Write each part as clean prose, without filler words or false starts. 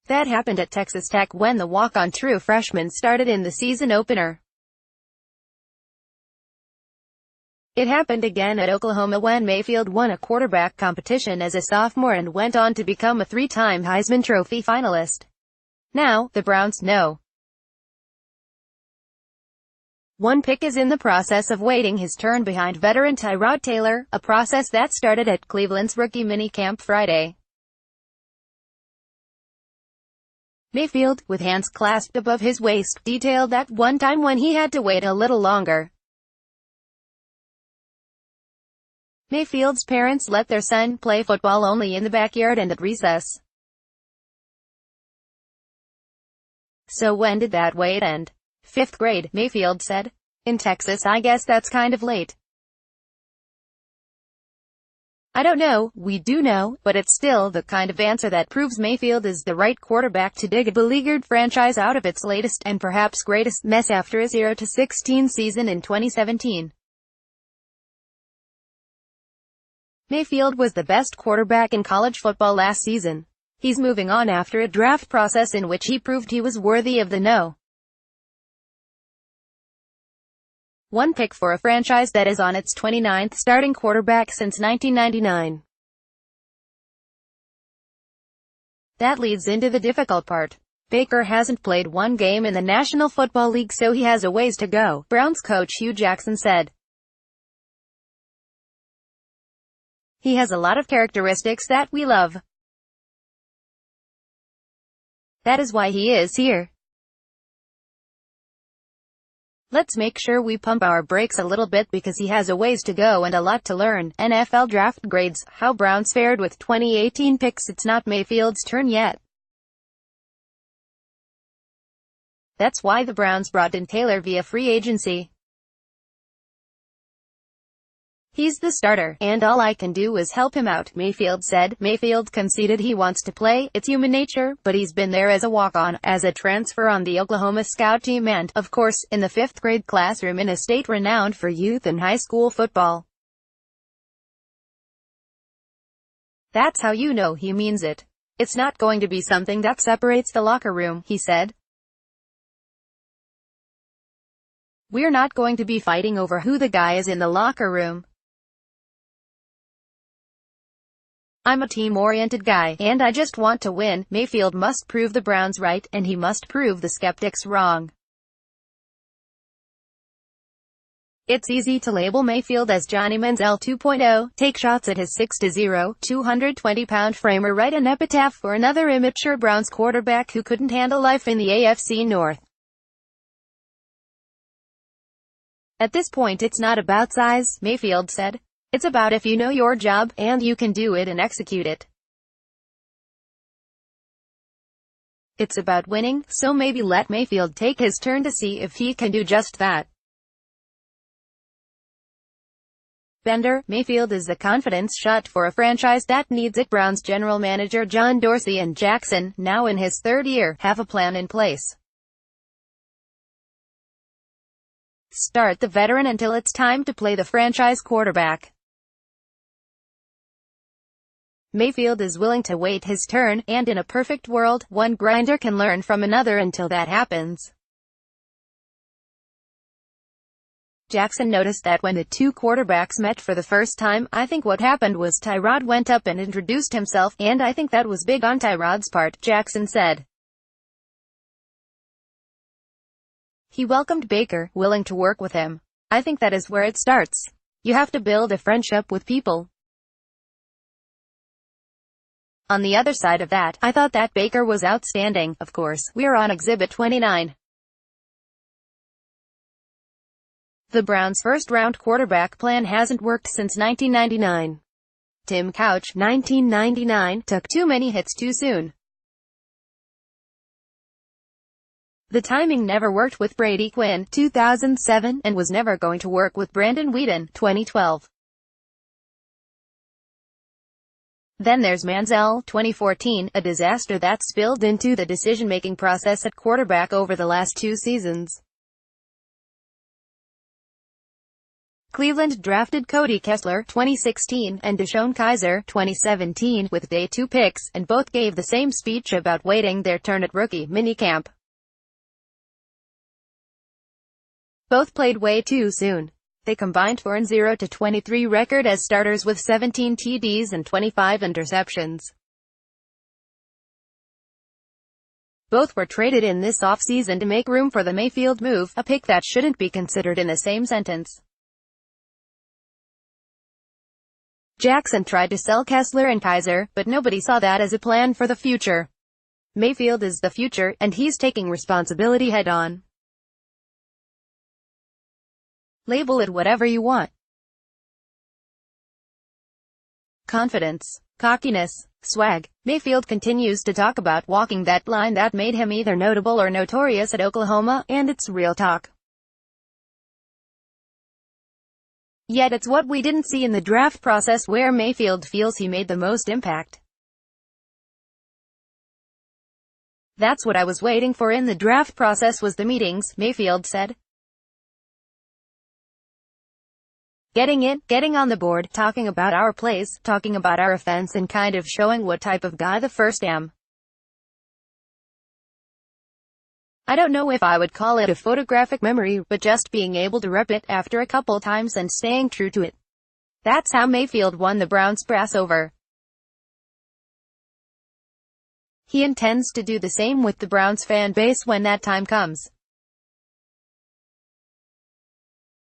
That happened at Texas Tech when the walk-on true freshman started in the season opener. It happened again at Oklahoma when Mayfield won a quarterback competition as a sophomore and went on to become a three-time Heisman Trophy finalist. Now, the Browns know one pick is in the process of waiting his turn behind veteran Tyrod Taylor, a process that started at Cleveland's rookie minicamp Friday. Mayfield, with hands clasped above his waist, detailed that one time when he had to wait a little longer. Mayfield's parents let their son play football only in the backyard and at recess. So when did that wait end? 5th grade, Mayfield said. In Texas, I guess that's kind of late. I don't know, we do know, but it's still the kind of answer that proves Mayfield is the right quarterback to dig a beleaguered franchise out of its latest, and perhaps greatest, mess after a 0-16 season in 2017. Mayfield was the best quarterback in college football last season. He's moving on after a draft process in which he proved he was worthy of the no. 1 pick for a franchise that is on its 29th starting quarterback since 1999. That leads into the difficult part. Baker hasn't played one game in the National Football League, so he has a ways to go, Browns coach Hugh Jackson said. He has a lot of characteristics that we love. That is why he is here. Let's make sure we pump our brakes a little bit because he has a ways to go and a lot to learn. NFL draft grades, how Browns fared with 2018 picks. It's not Mayfield's turn yet. That's why the Browns brought in Taylor via free agency. He's the starter, and all I can do is help him out, Mayfield said. Mayfield conceded he wants to play, it's human nature, but he's been there as a walk-on, as a transfer on the Oklahoma scout team and, of course, in the 5th grade classroom in a state renowned for youth and high school football. That's how you know he means it. It's not going to be something that separates the locker room, he said. We're not going to be fighting over who the guy is in the locker room. I'm a team-oriented guy, and I just want to win. Mayfield must prove the Browns right, and he must prove the skeptics wrong. It's easy to label Mayfield as Johnny Manziel 2.0, take shots at his 6'0", 220-pound frame, or write an epitaph for another immature Browns quarterback who couldn't handle life in the AFC North. At this point it's not about size, Mayfield said. It's about if you know your job, and you can do it and execute it. It's about winning, so maybe let Mayfield take his turn to see if he can do just that. Bender, Mayfield is the confidence shot for a franchise that needs it. Browns general manager John Dorsey and Jackson, now in his 3rd year, have a plan in place. Start the veteran until it's time to play the franchise quarterback. Mayfield is willing to wait his turn, and in a perfect world, one grinder can learn from another until that happens. Jackson noticed that when the two quarterbacks met for the first time, I think what happened was Tyrod went up and introduced himself, and I think that was big on Tyrod's part, Jackson said. He welcomed Baker, willing to work with him. I think that is where it starts. You have to build a friendship with people. On the other side of that, I thought that Baker was outstanding. Of course, we're on Exhibit 29. The Browns' first-round quarterback plan hasn't worked since 1999. Tim Couch, 1999, took too many hits too soon. The timing never worked with Brady Quinn, 2007, and was never going to work with Brandon Weeden, 2012. Then there's Manziel, 2014, a disaster that spilled into the decision-making process at quarterback over the last 2 seasons. Cleveland drafted Cody Kessler, 2016, and Deshaun Kaiser, 2017, with day 2 picks, and both gave the same speech about waiting their turn at rookie minicamp. Both played way too soon. They combined for an 0-23 record as starters with 17 TDs and 25 interceptions. Both were traded in this offseason to make room for the Mayfield move, a pick that shouldn't be considered in the same sentence. Jackson tried to sell Kessler and Kaiser, but nobody saw that as a plan for the future. Mayfield is the future, and he's taking responsibility head-on. Label it whatever you want. Confidence, cockiness, swag. Mayfield continues to talk about walking that line that made him either notable or notorious at Oklahoma, and it's real talk. Yet it's what we didn't see in the draft process where Mayfield feels he made the most impact. That's what I was waiting for in the draft process was the meetings, Mayfield said. Getting on the board, talking about our plays, talking about our offense and kind of showing what type of guy the first am. I don't know if I would call it a photographic memory, but just being able to rep it after a couple times and staying true to it. That's how Mayfield won the Browns brass over. He intends to do the same with the Browns fan base when that time comes.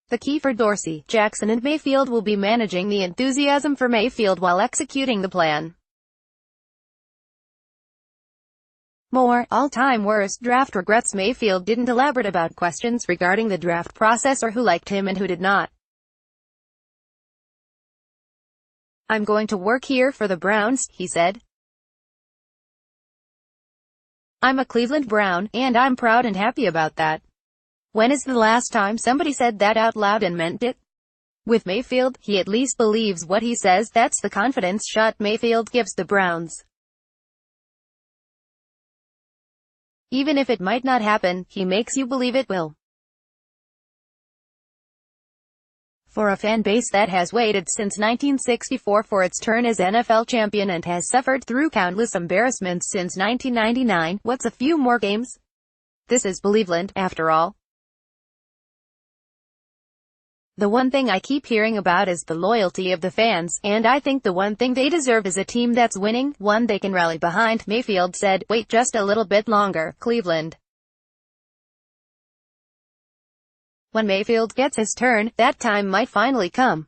The key for Dorsey, Jackson and Mayfield will be managing the enthusiasm for Mayfield while executing the plan. More, all-time worst draft regrets. Mayfield didn't elaborate about questions regarding the draft process or who liked him and who did not. I'm going to work here for the Browns, he said. I'm a Cleveland Brown, and I'm proud and happy about that. When is the last time somebody said that out loud and meant it? With Mayfield, he at least believes what he says. That's the confidence shot Mayfield gives the Browns. Even if it might not happen, he makes you believe it will. For a fan base that has waited since 1964 for its turn as NFL champion and has suffered through countless embarrassments since 1999, what's a few more games? This is Cleveland, after all. The one thing I keep hearing about is the loyalty of the fans, and I think the one thing they deserve is a team that's winning, one they can rally behind, Mayfield said. Wait just a little bit longer, Cleveland. When Mayfield gets his turn, that time might finally come.